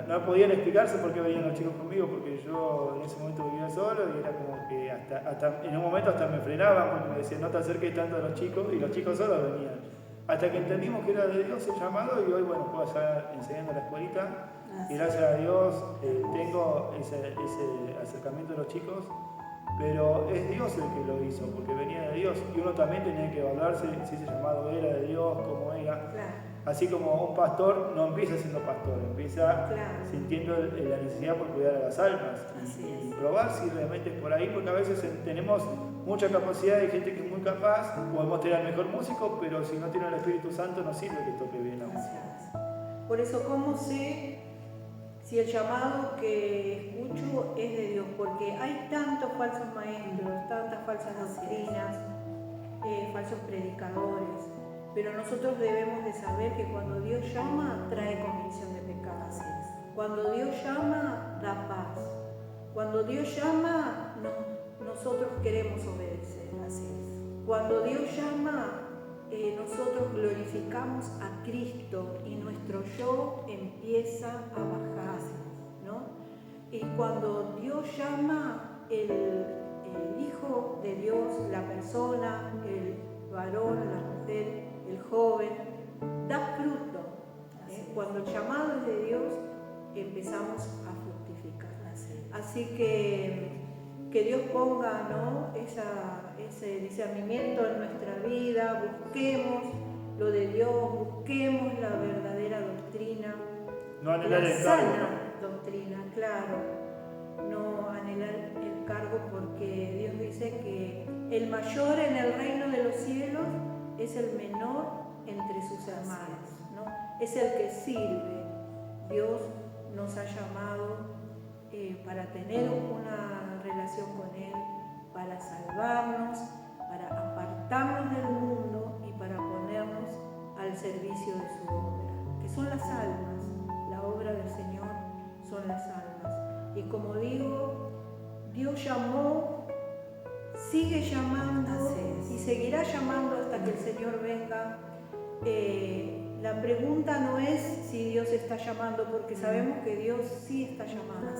S2: no podían explicarse por qué venían los chicos conmigo, porque yo en ese momento vivía solo y era como que hasta en un momento hasta me frenaban porque me decían no te acerques tanto a los chicos, y los chicos solos venían. Hasta que entendimos que era de Dios el llamado y hoy, bueno, puedo estar enseñando en la escuelita y gracias a Dios tengo ese acercamiento a los chicos, pero es Dios el que lo hizo, porque venía de Dios y uno también tenía que evaluarse si ese llamado era de Dios, cómo era.
S3: Claro.
S2: Así como un pastor no empieza siendo pastor, empieza sintiendo la necesidad por cuidar a las almas y probar si realmente es por ahí, porque a veces tenemos mucha capacidad, hay gente que es muy capaz, podemos tener al mejor músico, pero si no tiene el Espíritu Santo no sirve que toque bien la música.
S3: Por eso, ¿cómo sé si el llamado que escucho es de Dios? Porque hay tantos falsos maestros, tantas falsas doctrinas, falsos predicadores. Pero nosotros debemos de saber que cuando Dios llama, trae convicción de pecado. Cuando Dios llama, da paz. Cuando Dios llama, nosotros queremos obedecer. Cuando Dios llama, nosotros glorificamos a Cristo y nuestro yo empieza a bajar, ¿no? Y cuando Dios llama, el Hijo de Dios, la persona, el varón, la mujer, el joven, da fruto. Cuando el llamado es de Dios, empezamos a fructificar. Así que Dios ponga, ¿no?, ese discernimiento en nuestra vida, busquemos lo de Dios, busquemos la verdadera doctrina,
S2: no anhelar
S3: la
S2: el
S3: sana
S2: cargo,
S3: doctrina, claro, no anhelar el cargo, porque Dios dice que el mayor en el reino de los cielos es el menor entre sus hermanos, ¿no? Es el que sirve. Dios nos ha llamado para tener una relación con Él, para salvarnos, para apartarnos del mundo y para ponernos al servicio de su obra, que son las almas. La obra del Señor son las almas. Y como digo, Dios llamó, sigue llamando y seguirá llamando hasta que el Señor venga. La pregunta no es si Dios está llamando, porque sabemos que Dios sí está llamando.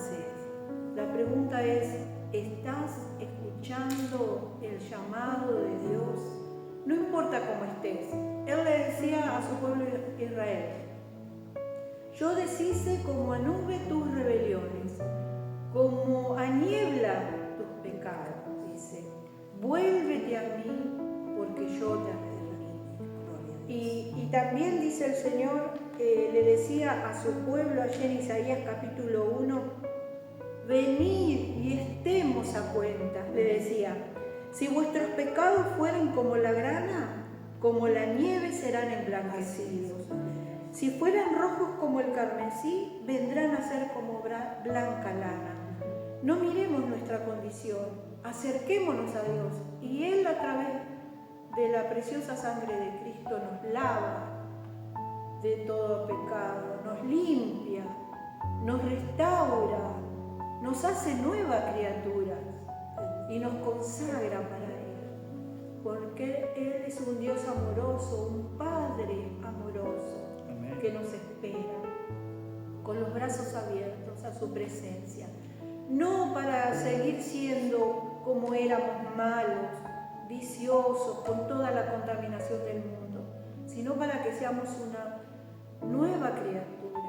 S3: La pregunta es, ¿estás escuchando el llamado de Dios? No importa cómo estés. Él le decía a su pueblo Israel, yo deshice como a nube tus rebeliones, como a niebla tus pecados, dice. Vuélvete a mí, porque yo te redimí. Y también dice el Señor, le decía a su pueblo allí en Isaías capítulo 1, venid y estemos a cuentas, le decía, si vuestros pecados fueren como la grana, como la nieve serán emblanquecidos. Si fueran rojos como el carmesí, vendrán a ser como blanca lana. No miremos nuestra condición, acerquémonos a Dios y Él a través de la preciosa sangre de Cristo nos lava de todo pecado, nos limpia, nos restaura, nos hace nueva criatura y nos consagra para Él, porque Él es un Dios amoroso, un Padre amoroso, que nos espera, con los brazos abiertos a su presencia. No para seguir siendo como éramos, malos, viciosos, con toda la contaminación del mundo, sino para que seamos una nueva criatura,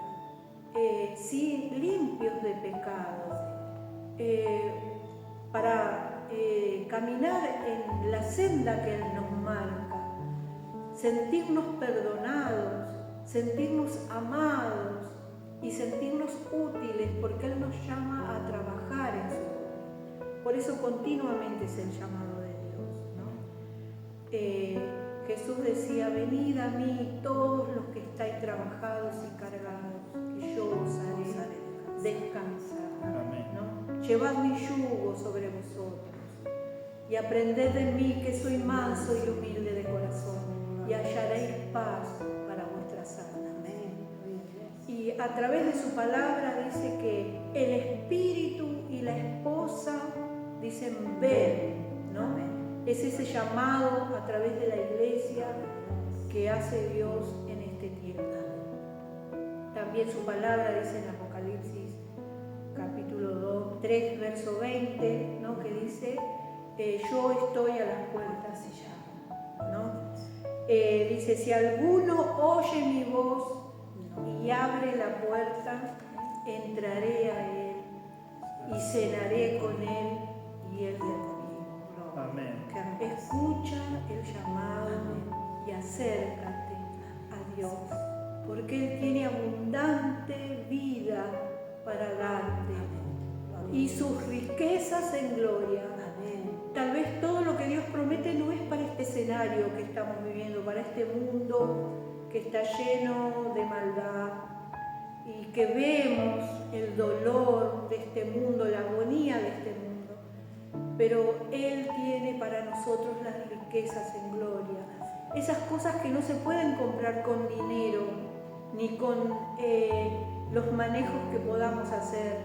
S3: sí, limpios de pecados, para caminar en la senda que Él nos marca, sentirnos perdonados, sentirnos amados y sentirnos útiles, porque Él nos llama a trabajar en su obra. Por eso continuamente es el llamado de Dios, ¿no? Jesús decía: venid a mí todos los que estáis trabajados y cargados, y yo os haré descansar. ¿No? Llevad mi yugo sobre vosotros y aprended de mí, que soy manso y humilde de corazón, y hallaréis paz para vuestras almas. Y a través de su palabra dice que el espíritu y la esposa dicen ven, ¿no? Es ese llamado a través de la iglesia que hace Dios en este tiempo. También su palabra dice en Apocalipsis capítulo 3, verso 20, ¿no? Que dice: yo estoy a las puertas y llamo, ¿no? Dice: si alguno oye mi voz y abre la puerta, entraré a él y cenaré con él y él conmigo.
S2: Amén.
S3: Escucha el llamado y acércate a Dios, porque Él tiene abundante vida para darte y sus riquezas en gloria. Tal vez todo lo que Dios promete no es para este escenario que estamos viviendo, para este mundo que está lleno de maldad y que vemos el dolor de este mundo, la agonía de este mundo. Pero Él tiene para nosotros las riquezas en gloria, esas cosas que no se pueden comprar con dinero, ni con los manejos que podamos hacer,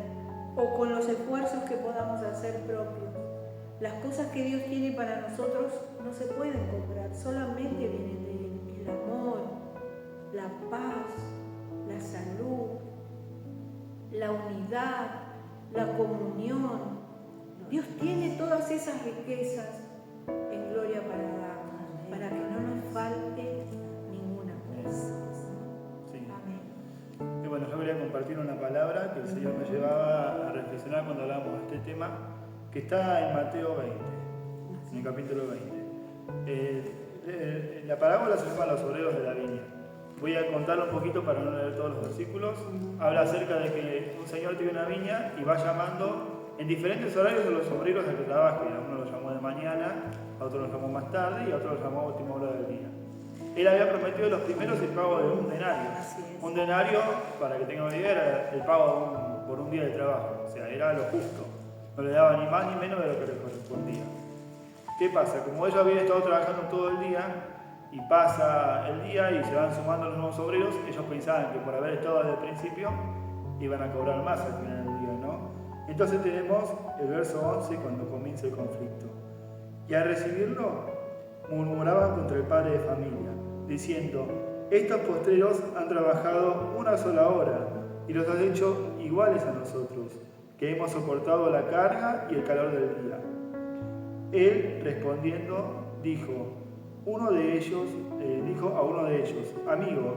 S3: o con los esfuerzos que podamos hacer propios. Las cosas que Dios tiene para nosotros no se pueden comprar, solamente vienen de Él. El amor, la paz, la salud, la unidad, la comunión. Dios tiene todas esas riquezas en gloria para darnos, para que no nos falte ninguna cosa.
S2: Sí.
S3: Amén.
S2: Y bueno, yo quería compartir una palabra que el Señor me llevaba a reflexionar cuando hablábamos de este tema, que está en Mateo 20, en el capítulo 20. La parábola se llama Los obreros de la viña. Voy a contarlo un poquito para no leer todos los versículos. Habla acerca de que un señor tiene una viña y va llamando en diferentes horarios de los obreros a que trabajen. A uno lo llamó de mañana, a otro lo llamó más tarde y a otro lo llamó a última hora del día. Él había prometido a los primeros el pago de un denario. Un denario, para que tengan una idea, era el pago por un día de trabajo. O sea, era lo justo. No le daba ni más ni menos de lo que le correspondía. ¿Qué pasa? Como ellos habían estado trabajando todo el día y pasa el día y se van sumando los nuevos obreros, ellos pensaban que por haber estado desde el principio iban a cobrar más al final del día, ¿no? Entonces tenemos el verso 11 cuando comienza el conflicto. Y al recibirlo, murmuraban contra el padre de familia, diciendo: estos postreros han trabajado una sola hora y los has hecho iguales a nosotros, que hemos soportado la carga y el calor del día. Él, respondiendo, dijo a uno de ellos: amigo,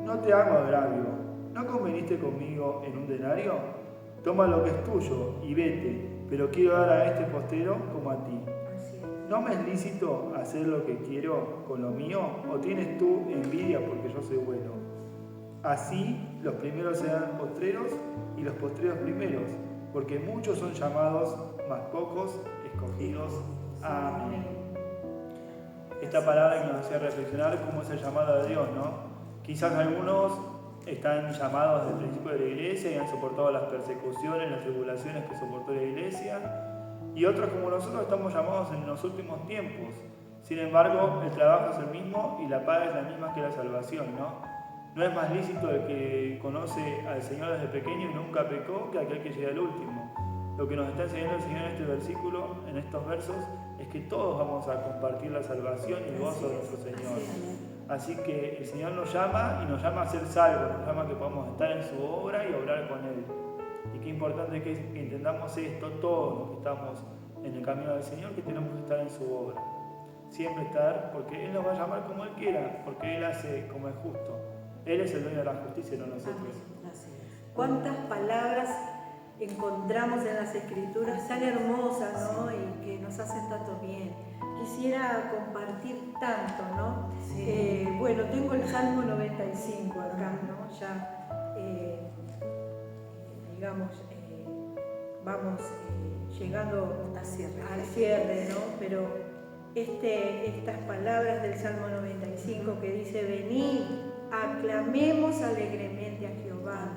S2: no te hago agravio, ¿no conveniste conmigo en un denario? Toma lo que es tuyo y vete, pero quiero dar a este postrero como a ti. ¿No me es lícito hacer lo que quiero con lo mío? ¿O tienes tú envidia porque yo soy bueno? Así los primeros serán postreros y los postreros primeros, porque muchos son llamados, mas pocos escogidos. Amén. Esta palabra que nos hacía reflexionar cómo es el llamado de Dios, ¿no? Quizás algunos están llamados desde el principio de la iglesia y han soportado las persecuciones, las tribulaciones que soportó la iglesia, y otros como nosotros estamos llamados en los últimos tiempos. Sin embargo, el trabajo es el mismo y la paga es la misma que la salvación, ¿no? No es más lícito el que conoce al Señor desde pequeño y nunca pecó que aquel que llega al último. Lo que nos está enseñando el Señor en este versículo, en estos versos, es que todos vamos a compartir la salvación y el gozo de nuestro Señor. Así que el Señor nos llama y nos llama a ser salvos, nos llama a que podamos estar en su obra y obrar con Él. Y qué importante que entendamos esto, todos los que estamos en el camino del Señor, que tenemos que estar en su obra. Siempre estar, porque Él nos va a llamar como Él quiera, porque Él hace como es justo. Él es el dueño de la justicia, no nosotros.
S3: ¿Cuántas palabras encontramos en las Escrituras tan hermosas, ¿no? Y que nos hacen tanto bien? Quisiera compartir tanto, ¿no?
S1: Sí.
S3: Bueno, tengo el Salmo 95 acá, ¿no? Ya, digamos, vamos llegando al cierre, ¿no? Pero estas palabras del Salmo 95 que dice: venid, aclamemos alegremente a Jehová,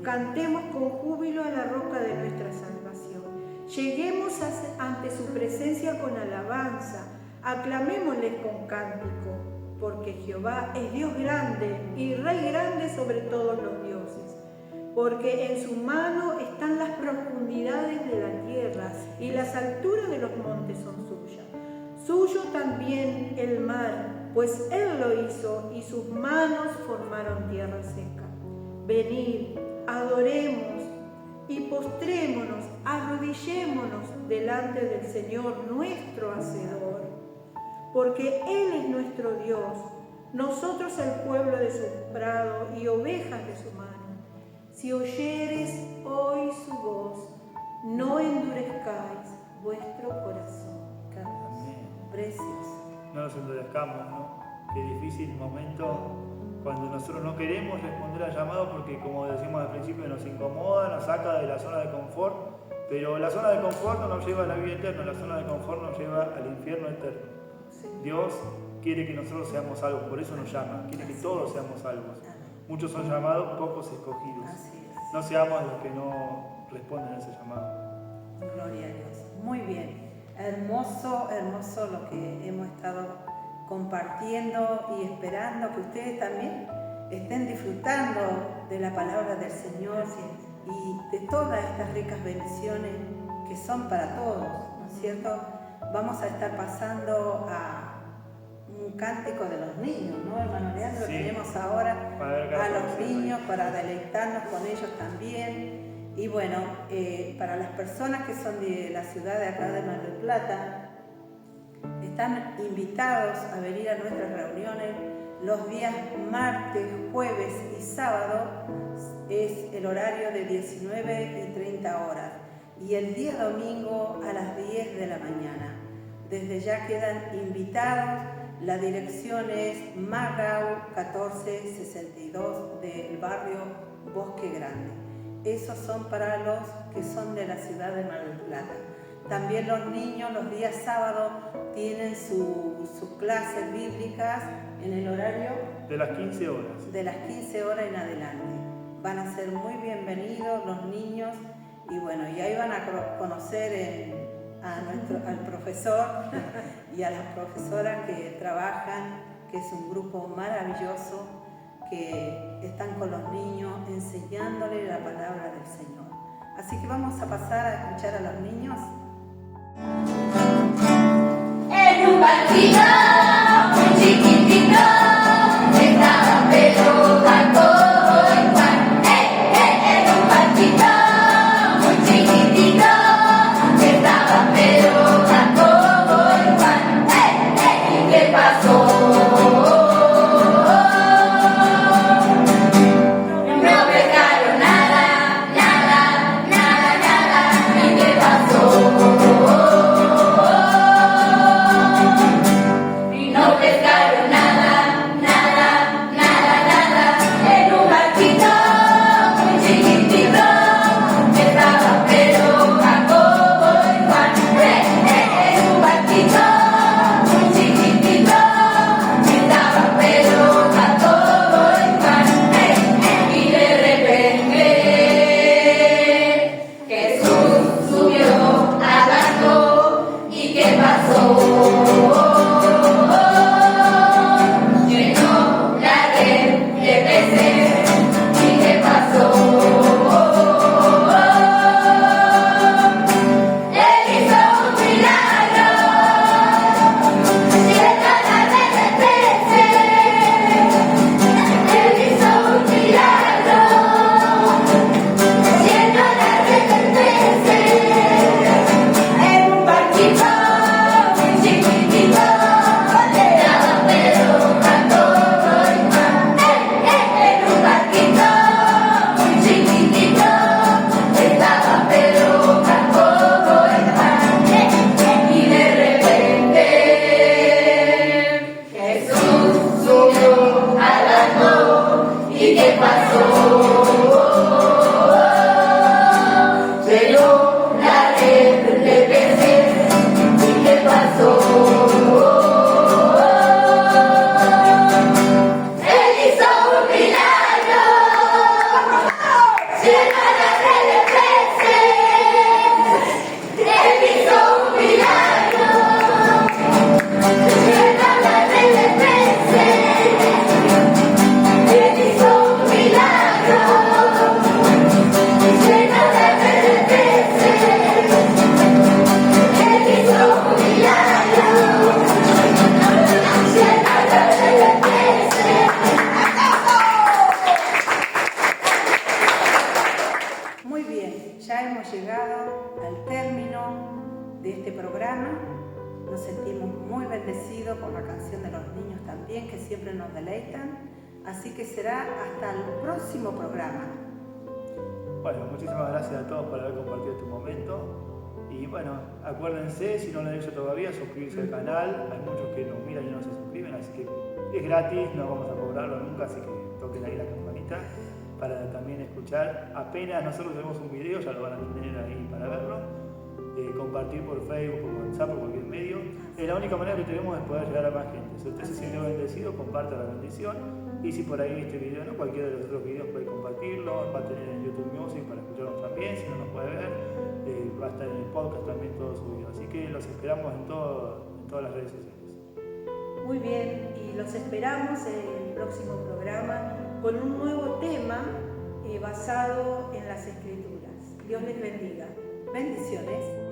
S3: cantemos con júbilo a la roca de nuestra salvación, lleguemos ante su presencia con alabanza, aclamémosle con cántico, porque Jehová es Dios grande y Rey grande sobre todos los dioses, porque en su mano están las profundidades de la tierra y las alturas de los montes son suyas. Suyo también el mar, pues Él lo hizo y sus manos formaron tierra seca. Venid, adoremos y postrémonos, arrodillémonos delante del Señor nuestro Hacedor, porque Él es nuestro Dios, nosotros el pueblo de su prado y ovejas de su mano. Si oyereis hoy su voz, no endurezcáis vuestro corazón.
S1: Precioso.
S2: No nos endurezcamos, ¿no? Qué difícil momento cuando nosotros no queremos responder al llamado porque, como decimos al principio, nos incomoda, nos saca de la zona de confort, pero la zona de confort no nos lleva a la vida eterna, la zona de confort nos lleva al infierno eterno.
S1: Sí.
S2: Dios quiere que nosotros seamos salvos, por eso nos llama, quiere que todos seamos salvos. Muchos son llamados, pocos escogidos.
S1: Así es.
S2: No seamos los que no responden a ese llamado.
S1: Gloria a Dios. Muy bien. Hermoso, hermoso lo que hemos estado compartiendo y esperando que ustedes también estén disfrutando de la palabra del Señor y de todas estas ricas bendiciones que son para todos, ¿no es cierto? Vamos a estar pasando a un cántico de los niños, ¿no, hermano Leandro?
S2: Sí.
S1: Tenemos ahora a los niños para deleitarnos con ellos también. Y bueno, para las personas que son de la ciudad de acá de Mar del Plata, están invitados a venir a nuestras reuniones los días martes, jueves y sábado. Es el horario de 19 y 30 horas. Y el día domingo a las 10 de la mañana. Desde ya quedan invitados. La dirección es Magau 1462 del barrio Bosque Grande. Esos son para los que son de la ciudad de Mar del Plata. También los niños los días sábados tienen sus clases bíblicas en el horario
S2: De las 15 horas.
S1: de las 15 horas en adelante. Van a ser muy bienvenidos los niños y bueno, y ahí van a conocer al profesor y a las profesoras que trabajan, que es un grupo maravilloso, que están con los niños enseñándole la palabra del Señor. Así que vamos a pasar a escuchar a los niños.
S4: En un barquito muy chiquitito estaba Pedro, Jacobo y Juan. En un barquito muy chiquitito estaba Pedro, Jacobo y Juan. ¿Y qué pasó? No pescaron nada, nada, nada, nada. ¿Y qué pasó? llena la red de peces, Él hizo un milagro. Llena la red de peces, Él hizo un milagro. Llena la red de peces, Él hizo un milagro. Llena la red de peces.
S1: Muy bien, ya hemos llegado al término de este programa. Nos sentimos muy bendecidos por la canción de los niños también, que siempre nos deleitan. Así que será hasta el próximo programa.
S2: Bueno, muchísimas gracias a todos por haber compartido este momento. Y bueno, acuérdense, si no lo han hecho todavía, suscribirse al canal. Hay muchos que nos miran y no se suscriben, así que es gratis, no vamos a cobrarlo nunca, así que toquen ahí la campanita para también escuchar. Apenas nosotros tenemos un video, ya lo van a tener ahí para verlo. Compartir por Facebook, por WhatsApp, por cualquier medio. Es la única manera que tenemos de poder llegar a más gente. Si usted se siente bendecido, comparta la bendición. Y si por ahí este video, no cualquiera de los otros videos puede compartirlo, va a tener en YouTube Music para escucharnos también, si no nos puede ver, va a estar en el podcast también todo subido. Así que los esperamos en todas las redes sociales.
S3: Muy bien, y los esperamos en el próximo programa con un nuevo tema basado en las Escrituras. Dios les bendiga.
S1: Bendiciones.